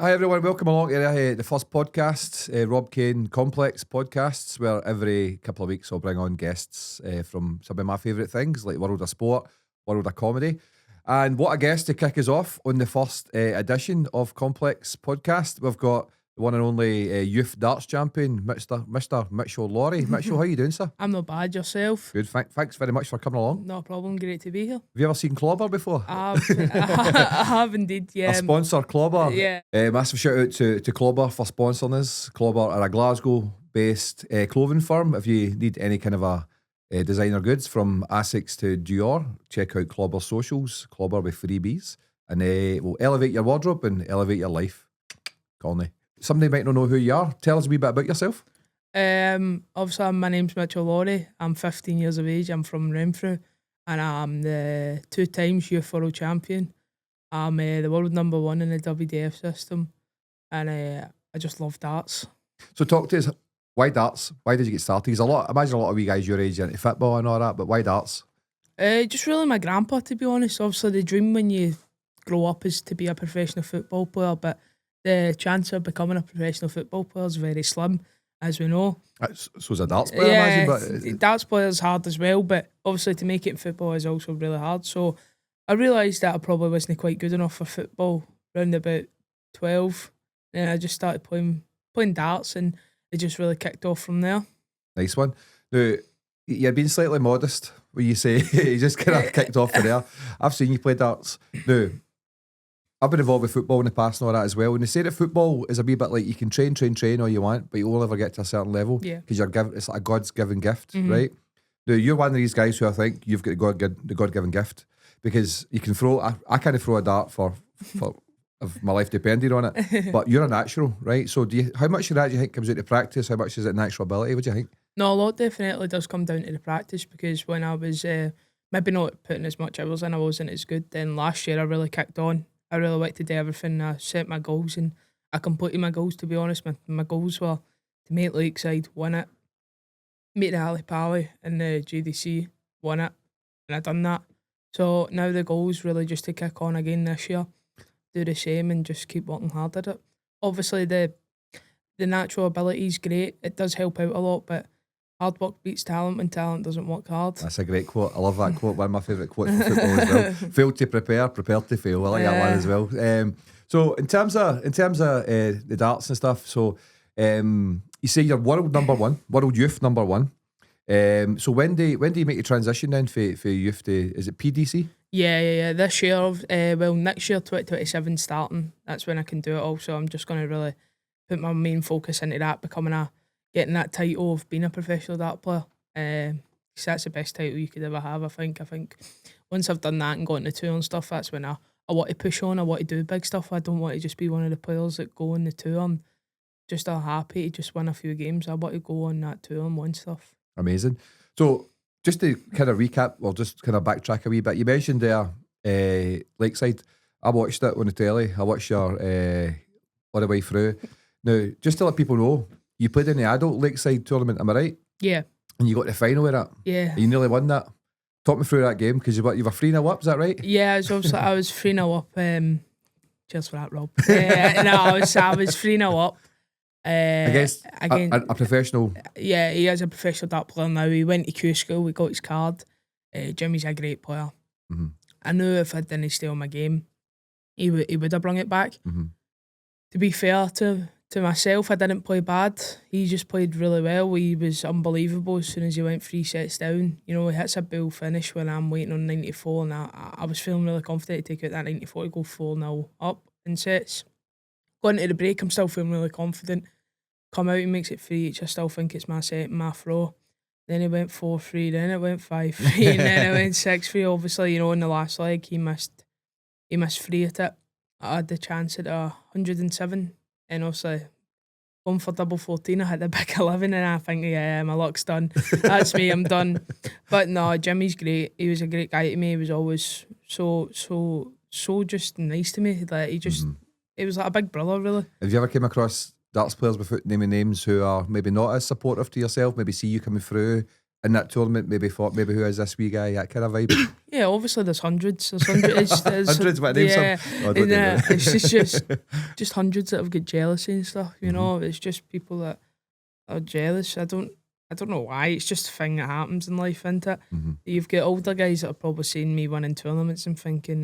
Hi everyone, welcome along to the first podcast, Rob Kane Complex Podcasts, where every couple of weeks I'll bring on guests from some of my favourite things, like world of sport, world of comedy. And what a guest to kick us off on the first edition of Complex Podcast. We've got the one and only youth darts champion, Mr. Mitchell Lawrie. Mitchell, how you doing, sir? I'm not bad, yourself. Good, thanks very much for coming along. No problem, great to be here. Have you ever seen Clobber before? I have indeed, yeah. Our sponsor, Clobber. Yeah. Massive shout out to Clobber for sponsoring us. Clobber are a Glasgow-based clothing firm. If you need any kind of a designer goods from Asics to Dior, check out Clobber socials, Clobber with freebies, and will elevate your wardrobe and elevate your life. Colney. Somebody might not know who you are. Tell us a wee bit about yourself. Obviously, my name's Mitchell Lawrie. I'm 15 years of age. I'm from Renfrew, and I'm the 2 times youth world champion. I'm the world number 1 in the WDF system, and I just love darts. So talk to us. Why darts? Why did you get started? Because I imagine a lot of you guys your age are into football and all that, but why darts? Just really my grandpa, to be honest. Obviously, the dream when you grow up is to be a professional football player, but the chance of becoming a professional football player is very slim, as we know. So is a darts player, I imagine. But darts player is hard as well, but obviously to make it in football is also really hard. So I realised that I probably wasn't quite good enough for football around about 12. And I just started playing darts, and it just really kicked off from there. Nice one. Now, you're being slightly modest when you say you just kind of kicked off from there. I've seen you play darts. Now, I've been involved with football in the past and all that as well. And they say that football is a wee bit like you can train all you want, but you'll never get to a certain level because it's like a God's given gift, right? Now, you're one of these guys who I think you've got the God-given gift because you can throw. I can't throw a dart for of my life depending on it, but you're a natural, right? So, how much of that do you think comes out of practice? How much is it natural ability? What do you think? No, a lot definitely does come down to the practice because when I was maybe not putting as much hours in, I wasn't as good. Then last year I really kicked on. I really liked to do everything. I set my goals and I completed my goals, to be honest. My goals were to make Lakeside, win it, make the Ali Pally and the GDC, win it, and I done that. So now the goal is really just to kick on again this year, do the same and just keep working hard at it. Obviously the natural ability is great. It does help out a lot, but hard work beats talent when talent doesn't work hard. That's a great quote. I love that quote. One of my favourite quotes for football as well. Fail to prepare, prepared to fail. I like that one as well. So in terms of the darts and stuff, so you say you're world number 1, world youth number 1. So when do you make the transition then for youth to, is it PDC? Yeah. This year, next year, 2027 starting. That's when I can do it all. So I'm just going to really put my main focus into that, getting that title of being a professional dart player. Because that's the best title you could ever have, I think. I think once I've done that and got into tour and stuff, that's when I want to push on. I want to do big stuff. I don't want to just be one of the players that go on the tour and just are happy to just win a few games. I want to go on that tour and win stuff. Amazing. So just to kind of recap, or just kind of backtrack a wee bit, you mentioned there Lakeside. I watched it on the telly. I watched your all the way through. Now, just to let people know, you played in the adult Lakeside tournament, am I right? Yeah. And you got the final with that? Yeah. And you nearly won that. Talk me through that game, because you were 3-0 up, is that right? Yeah, I was 3-0 up. Cheers for that, Rob. I was 3-0 up. Against a professional. Yeah, he is a professional dart player now. He went to Q school, we got his card. Jimmy's a great player. Mm-hmm. I knew if I didn't stay on my game, he would have brung it back. Mm-hmm. To be fair to myself, I didn't play bad. He just played really well. He was unbelievable as soon as he went 3 sets down. You know, he hits a bull finish when I'm waiting on 94, and I was feeling really confident to take out that 94 to go 4-0 up in sets. Going into the break, I'm still feeling really confident. Come out, he makes it 3-each. I still think it's my set, my throw. Then it went 4-3, then it went 5-3, and then it went 6-3. Obviously, you know, in the last leg, he missed 3 at it. I had the chance at 107, and obviously going for double 14, I had the big 11, and I think, yeah, my luck's done. That's me, I'm done. But no, Jimmy's great. He was a great guy to me. He was always so just nice to me. Like he just, it was like a big brother, really. Have you ever came across darts players without naming names who are maybe not as supportive to yourself, maybe see you coming through in that tournament maybe thought, maybe who is this wee guy, that kind of vibe? Yeah, obviously there's hundreds. There's Hundreds, but name yeah, some. Oh, don't and, do that. it's just hundreds that have got jealousy and stuff. You Mhm. know, it's just people that are jealous. I don't know why. It's just a thing that happens in life, isn't it? Mhm. You've got older guys that are probably seeing me winning tournaments and thinking,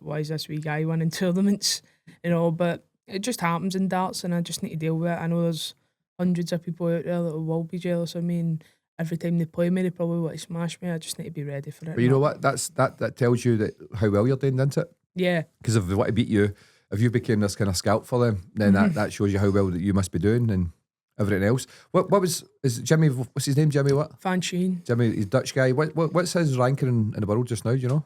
why is this wee guy winning tournaments? You know, but it just happens in darts, and I just need to deal with it. I know there's hundreds of people out there that will be jealous of me, and every time they play me, they probably want to smash me. I just need to be ready for it. But you know what? That tells you that how well you're doing, doesn't it? Yeah. Because if they want to beat you, if you became this kind of scalp for them, then that shows you how well that you must be doing and everything else. Is it Jimmy? What's his name? Jimmy what? Van Sheen. Jimmy, he's Dutch guy. What's his ranking in the world just now? Do you know?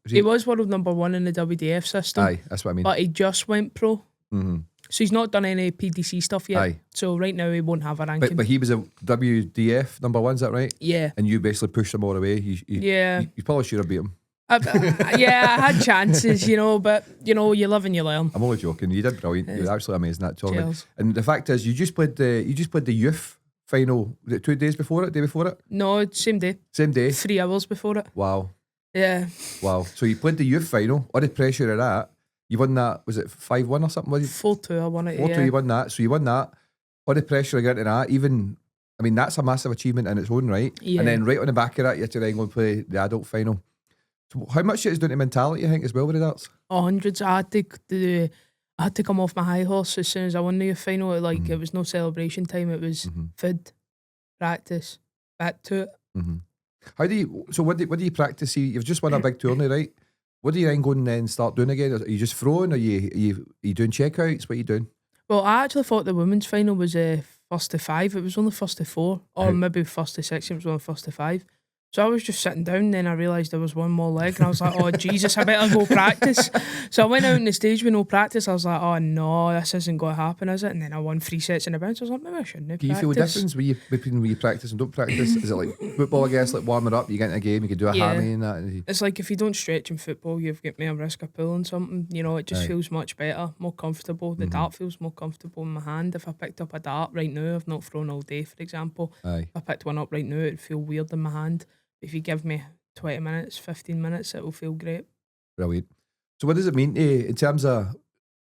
He was world #1 in the WDF system. Aye, that's what I mean. But he just went pro. Mm-hmm. So he's not done any PDC stuff yet. Aye. So right now he won't have a ranking. But he was a WDF #1, is that right? Yeah. And you basically pushed him all the way. Yeah. You probably should have beat him. Yeah, I had chances, you know, but you know, you live and you learn. I'm only joking. You did brilliant. You were absolutely amazing that tournament. Cheers. And the fact is, you just played the youth final. Was it 2 days before it? Day before it? No, same day. Same day. 3 hours before it. Wow. Yeah. Wow. So you played the youth final. All the pressure of that. You won that. Was it 5-1 or something? Was it 4-2? I won it. 4-2? Yeah. You won that. So you won that. All the pressure of getting to that. Even, I mean, that's a massive achievement in its own right. Yeah. And then right on the back of that, you had to then go and play the adult final. So how much shit is down to mentality, I think, as well with the darts? Hundreds. I had to come off my high horse as soon as I won the youth final. It was no celebration time. It was food, practice, back to it. Mm-hmm. How do you? So what do you practice? See, you've just won a big tourney, right? What do you then go and then start doing again? Are you just throwing? Are you doing checkouts? What are you doing? Well, I actually thought the women's final was first to 5. It was only first to 4, or maybe first to 6. It was only first to 5. So I was just sitting down, then I realised there was one more leg, and I was like, oh, Jesus, I better go practice. So I went out on the stage with no practice. I was like, oh, no, this isn't going to happen, is it? And then I won 3 sets in a bounce. I was like, maybe I shouldn't have Do you feel a difference between when you practice and don't practice? Is it like football, I guess, like warming up, you get in a game, you can do a hammy and that? It's like if you don't stretch in football, you've got more risk of pulling something. You know, it just feels much better, more comfortable. The dart feels more comfortable in my hand. If I picked up a dart right now, I've not thrown all day, for example. Aye. If I picked one up right now, it'd feel weird in my hand. If you give me 20 minutes, 15 minutes, it will feel great. Brilliant. So what does it mean to you in terms of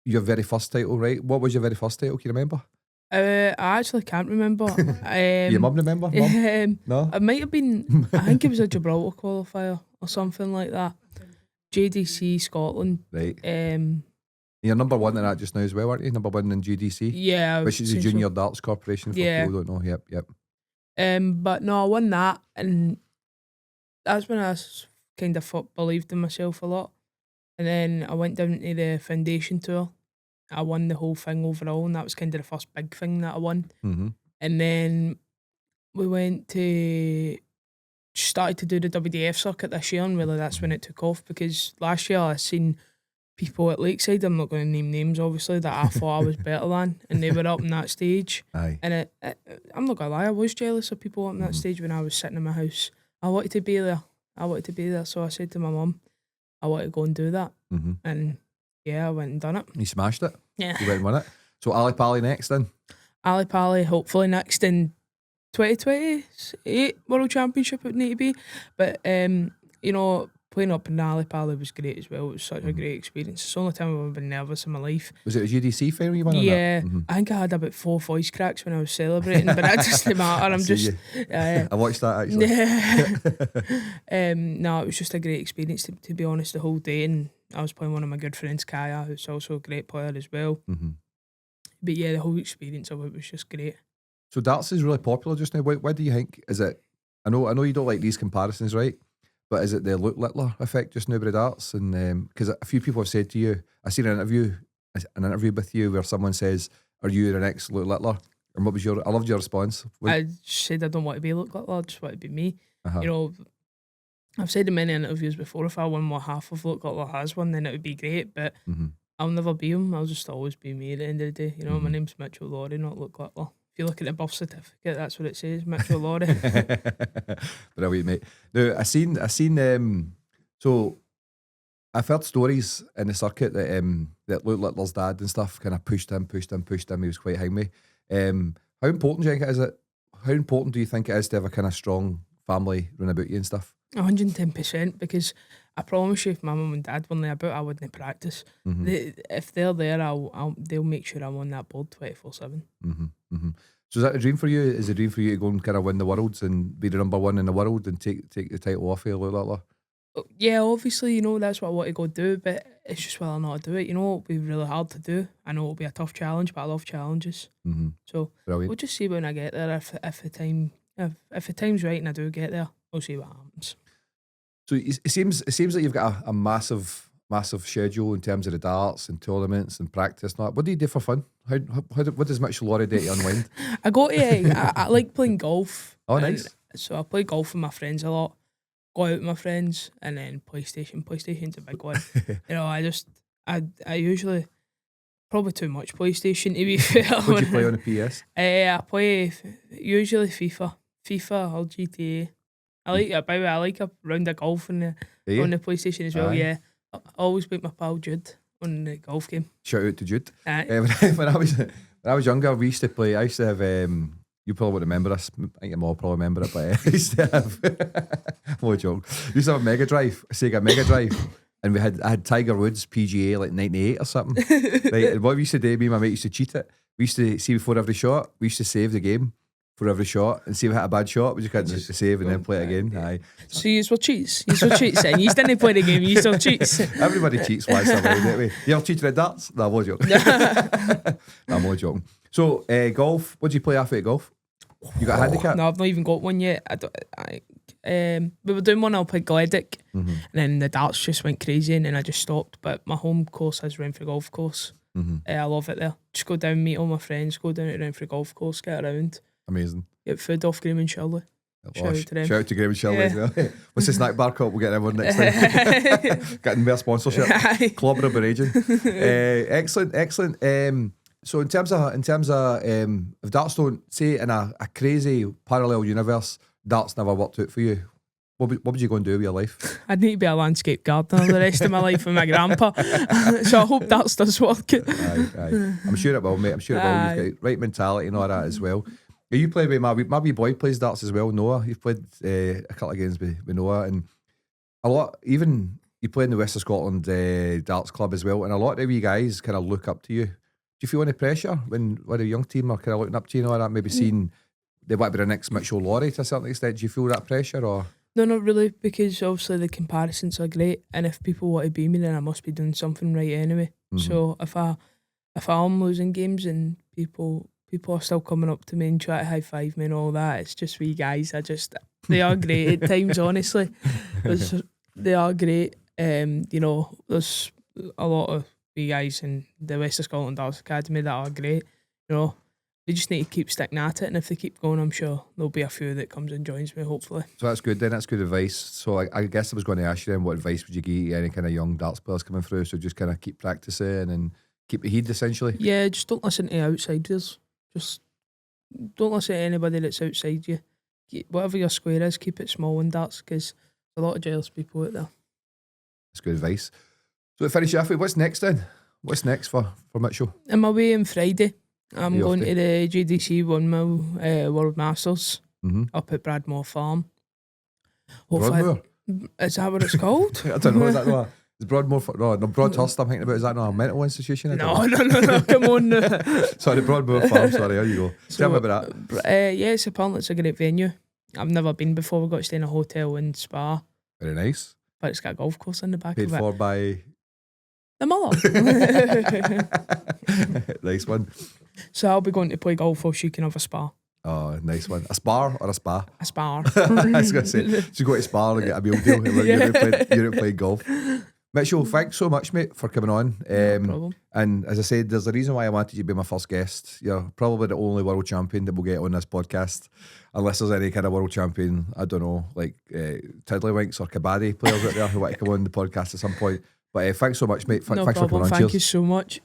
your very first title, right? What was your very first title? Can you remember? I actually can't remember. Your mum remember? Mum? No? It might have been, I think it was a Gibraltar qualifier or something like that. JDC Scotland. Right. You're #1 in that just now as well, aren't you? #1 in GDC? Yeah. Which is the Junior Darts Corporation for people who don't know. Yep. But no, I won that, and that's when I kind of believed in myself a lot. And then I went down to the foundation tour. I won the whole thing overall, and that was kind of the first big thing that I won. Mm-hmm. And then we went to started to do the WDF circuit this year, and really that's when it took off, because last year I seen people at Lakeside, I'm not going to name names obviously, that I thought I was better than, and they were up on that stage. Aye. And I'm not going to lie, I was jealous of people up on that stage when I was sitting in my house. I wanted to be there. So I said to my mum, I want to go and do that. Mm-hmm. And yeah, I went and done it. You smashed it. Yeah. You went and won it. So Ali Pali next then? Ali Pali hopefully next in 2028 World Championship it would need to be. But you know, playing up in Ali Pali was great as well. It was such a great experience. It's the only time I've ever been nervous in my life. Was it a GDC final you won on Yeah, that? I think I had about 4 voice cracks when I was celebrating, but that doesn't matter. I'm just I watched that actually. No, it was just a great experience to be honest the whole day, and I was playing one of my good friends, Kaya, who's also a great player as well. Mm-hmm. But yeah, the whole experience of it was just great. So darts is really popular just now. What do you think? Is it? I know you don't like these comparisons, right? But is it the Luke Littler effect just now with darts? And because a few people have said to you, I seen an interview with you where someone says, "Are you the next Luke Littler?" And what was I loved your response. I said I don't want to be Luke Littler. I just want to be me. Uh-huh. You know, I've said in many interviews before, if I won what half of Luke Littler has won, then it would be great. But I'll never be him. I'll just always be me at the end of the day. You know, my name's Mitchell Lawrie, not Luke Littler. If you look at the birth certificate, that's what it says, Mitchell Lawrie. Brilliant, mate. Now, I seen. So, I've heard stories in the circuit that Luke Littler's dad and stuff kind of pushed him. He was quite hangry. How important do you think it is how important do you think it is to have a kind of strong family run about you and stuff? 110%, because I promise you, if my mum and dad weren't about, I wouldn't practice. If they're there, they'll make sure I'm on that board 24/7. So is that a dream for you? Is it a dream for you to go and kind of win the worlds and be the number one in the world and take the title off you? Like that? Yeah, obviously, that's what I want to go do, but it's just whether or not I do it. It'll be really hard to do. I know it'll be a tough challenge, but I love challenges. So Brilliant. we'll just see when I get there. If the time's right and I do get there, we'll see what happens. So it seems like you've got a massive schedule in terms of the darts and tournaments and practice and all that. What do you do for fun? What does Mitchell Lawrie do to unwind? I go to I like playing golf. Oh, nice. So I play golf with my friends a lot. Go out with my friends, and then PlayStation. PlayStation's a big one. I usually probably too much PlayStation, to be fair. What do you play on the PS? I play usually FIFA or GTA. By the way, I like a round of golf on the PlayStation as well. Aye. Yeah, I always beat my pal Jude on the golf game. Shout out to Jude. When I was younger, we used to play. I used to have. You probably won't remember this. I think you all probably remember it, but I used to have. No joke. We used to have a Mega Drive, a Sega Mega Drive, and I had Tiger Woods PGA like '98 or something. Right, and what we used to do, me and my mate used to cheat it. We used to see before every shot. We used to save the game for every shot, and see if we hit a bad shot, we just couldn't just save and then play it again. Yeah. Aye. So you were cheats. You were cheats then. You didn't play the game. You still cheats. Everybody cheats once in a while, don't we? You ever cheated at darts? No, I'm not joking. I'm not joking. So golf. What do you play after golf? You got a handicap? No, I've not even got one yet. We were doing one up at Gledick, and then the darts just went crazy, and then I just stopped. But my home course is Renfrew Golf Course. I love it there. Just go down, meet all my friends, go down to Renfrew Golf Course, get around. Amazing. Get food off Graham and Shirley. Shout out to them. Shout out to Graham and Shirley as well. What's the snack bar called? We'll get everyone next time. Getting more sponsorship. Clobber of agent. Excellent. So in terms of if darts don't, say in a crazy parallel universe, darts never worked out for you, what would you go and do with your life? I'd need to be a landscape gardener the rest of my life with my grandpa. So I hope darts does work. Aye. I'm sure it will, mate. I'm sure it will. You've got right mentality and all that as well. You play with my wee boy plays darts as well, Noah. You've played a couple of games with Noah, and a lot, even you play in the West of Scotland Darts Club as well, and a lot of the wee guys kind of look up to you. Do you feel any pressure when a young team are kind of looking up to you and all that, maybe seeing they want to be the next Mitchell Lawrie to a certain extent? Do you feel that pressure or? No, not really, because obviously the comparisons are great, and if people want to be me, then I must be doing something right anyway. So if I'm losing games and people are still coming up to me and try to high five me and all that, it's just wee guys. They are great at times, honestly. They are great. There's a lot of wee guys in the West of Scotland Darts Academy that are great. They just need to keep sticking at it, and if they keep going, I'm sure there'll be a few that comes and joins me, hopefully. So that's good then, that's good advice. So I guess I was going to ask you then, what advice would you give any kind of young darts players coming through? So just kind of keep practicing and keep the heat, essentially? Yeah, just don't listen to outsiders. Just don't listen to anybody that's outside you. Whatever your square is, keep it small in darts, because there's a lot of jealous people out there. That's good advice. So to finish off with, what's next then? What's next for Mitchell? I'm away on Friday. I'm going to the GDC 1 Mil World Masters up at Bradmore Farm. Broadmoor? Is that what it's called? I don't know, is that not? Is Broadmoor? No, Broadhurst I'm thinking about. Is that not a mental institution? No, come on. Sorry, Broadmoor Farm, sorry, here you go. Tell me about that. Yes, apparently it's a great venue. I've never been before. We've got to stay in a hotel in Spa. Very nice. But it's got a golf course in the back of it. Paid for by? The mother. Nice one. So I'll be going to play golf or she can have a spa. Oh, nice one. A spar or a spa? A spar. I was going to say, so you go to Spa and get a meal deal. You're out playing golf. Mitchell, thanks so much, mate, for coming on. No problem. And as I said, there's a reason why I wanted you to be my first guest. You're probably the only world champion that we'll get on this podcast, unless there's any kind of world champion, I don't know, like Tiddlywinks or Kabaddi players out there who want to come on the podcast at some point. But thanks so much, mate. Thanks for coming on. Thank you so much.